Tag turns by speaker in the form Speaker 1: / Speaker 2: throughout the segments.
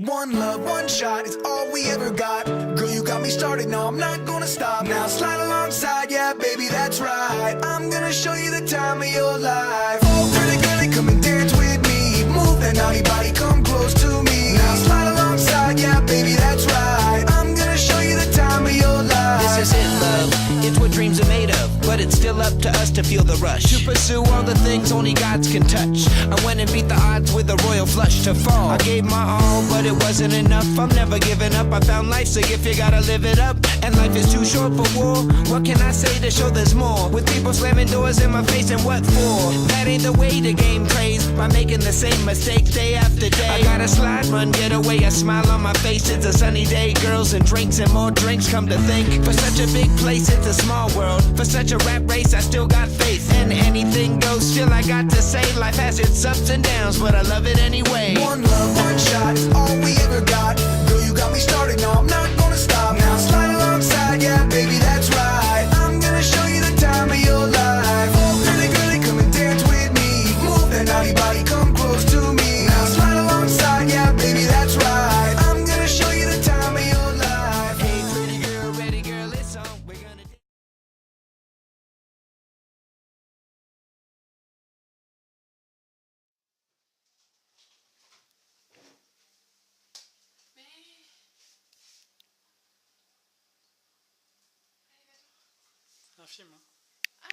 Speaker 1: One love, one shot is all we ever got. Girl, you got me started, no, I'm not gonna stop. Now slide alongside, yeah, baby, that's right. I'm gonna show you the time of your life. Oh, pretty girlie, come and dance with me. Move that naughty body, come close to me. Now slide alongside, yeah, baby, that's right. I'm gonna show you the time of your life.
Speaker 2: This is it, love. It's what dreams are made of, but it's still up to us to feel the rush, to pursue all the things only gods can touch. I went and beat the odds with a royal flush to fall. I gave my all, but it wasn't enough. I'm never giving up. I found life's a gift, you gotta live it up. And life is too short for war. What can I say to show there's more? With people slamming doors in my face, and what for? That ain't the way to gain praise, by making the same mistake day after day. I gotta slide, run, get away, a smile on my face. It's a sunny day, girls and drinks and more drinks. Come to think, for such a big place, it's a small world. For such a rap race, I still got faith. And anything goes, still I got to say. Life has its ups and downs, but I love it anyway.
Speaker 1: One love, one shot is all we ever got. Girl, you got me started, no, I'm not gonna stop. Now slide alongside, yeah, baby, that's right. I'm gonna show you the time of your life. Oh, pretty girlie, come and dance with me. Move that naughty body, come close to me. Now slide alongside, yeah, baby, that's right. I'm gonna show you the time of your life.
Speaker 2: Hey, pretty girl, ready girl, it's on. We're gonna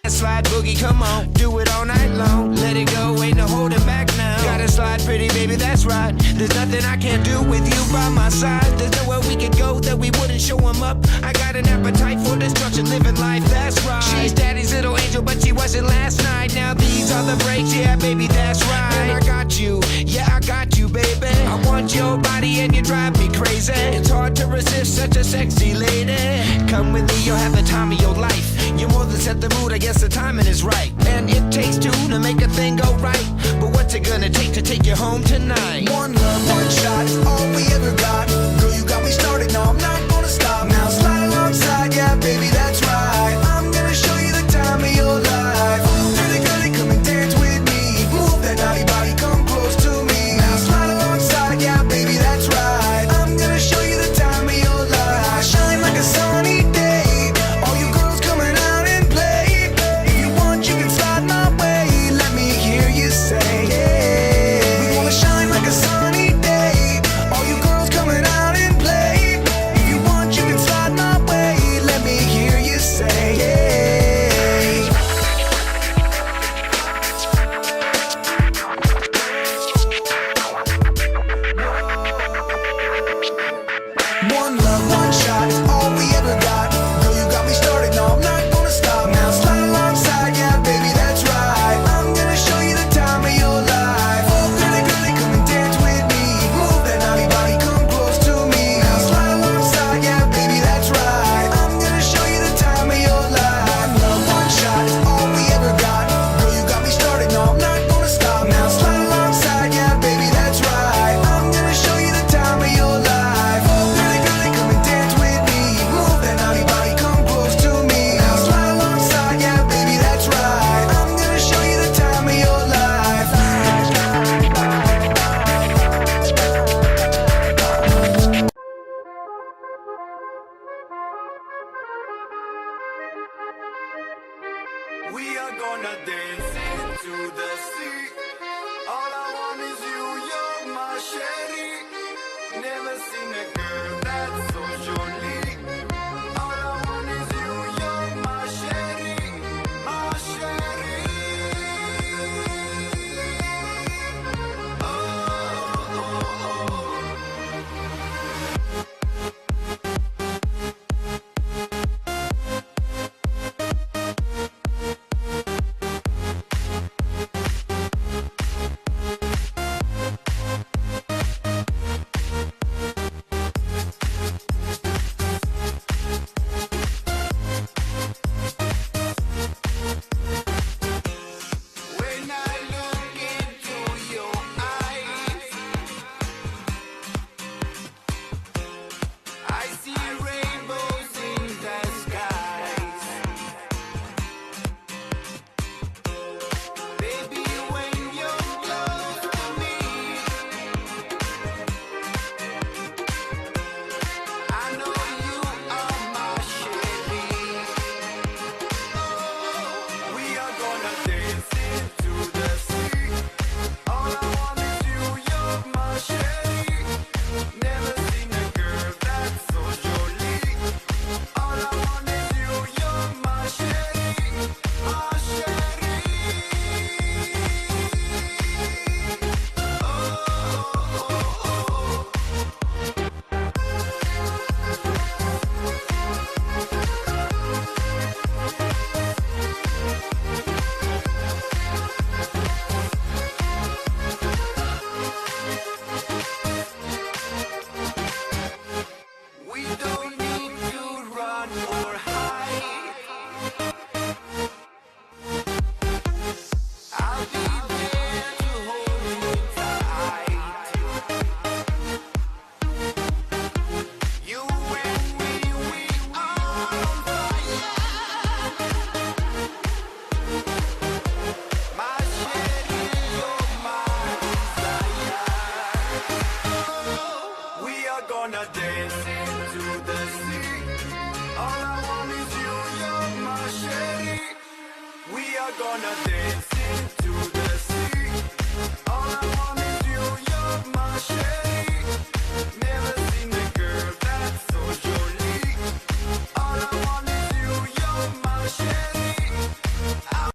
Speaker 2: slide boogie, come on, do it all night long. Let it go, ain't no holding back now. Gotta slide, pretty baby, that's right. There's nothing I can't do with you by my side. There's nowhere we could go that we wouldn't show 'em up. I got an appetite for destruction, living life, that's right. She's daddy's little angel, but she wasn't last night. Now these are the breaks, yeah, baby, that's right. And I got you, yeah, I got you, baby. I want your body and you drive me crazy. It's hard to resist such a sexy lady. Come with me, you'll have the time of your life. You more than set the mood, I guess the timing is right. And it takes two to make a thing go right. But what's it gonna take to take you home tonight?
Speaker 1: One love, one shot is all we ever got. Girl, you got me started, no, I'm not gonna stop. Now slide alongside, yeah, baby, that's right. I'm gonna show you the time of your life. Pretty girlie, come and dance with me. Move that naughty body, come close to me. Now slide alongside, yeah, baby, that's right. I'm gonna show you the time of your life. Shine like a sunny day. All you girls coming out and play. If you want, you can slide my way. Let me hear you say, yeah. We wanna shine like a sunny day. All you girls coming out and play. If you want, you can slide my way. Let me hear you say, yeah. One love, one shot is all we ever got. Girl, you got me started, no, I'm not gonna stop. Now slide alongside, yeah, baby, that's right. I'm gonna show you the time of your life. Oh, girlie, girlie, come and dance with me. Move that naughty body, come close to me. Now slide alongside, yeah, baby, that's right. I'm gonna show you the time of your life. One love, one shot is all we ever got. Girl, you got me started, no, I'm not gonna stop. Now slide alongside, yeah, baby, that's right. I'm gonna show you the time of your life. Oh, girlie, girlie, come and dance with me. Move that naughty body, come close to me. Now slide alongside, yeah, baby, that's right. I'm gonna show you the time of your life.
Speaker 3: We are gonna dance into the sea. All I want is you, you're my sherry. Never seen a girl that's so surely. All I want is you, you're my sherry, my sherry. Oh, oh, oh. wanna dance.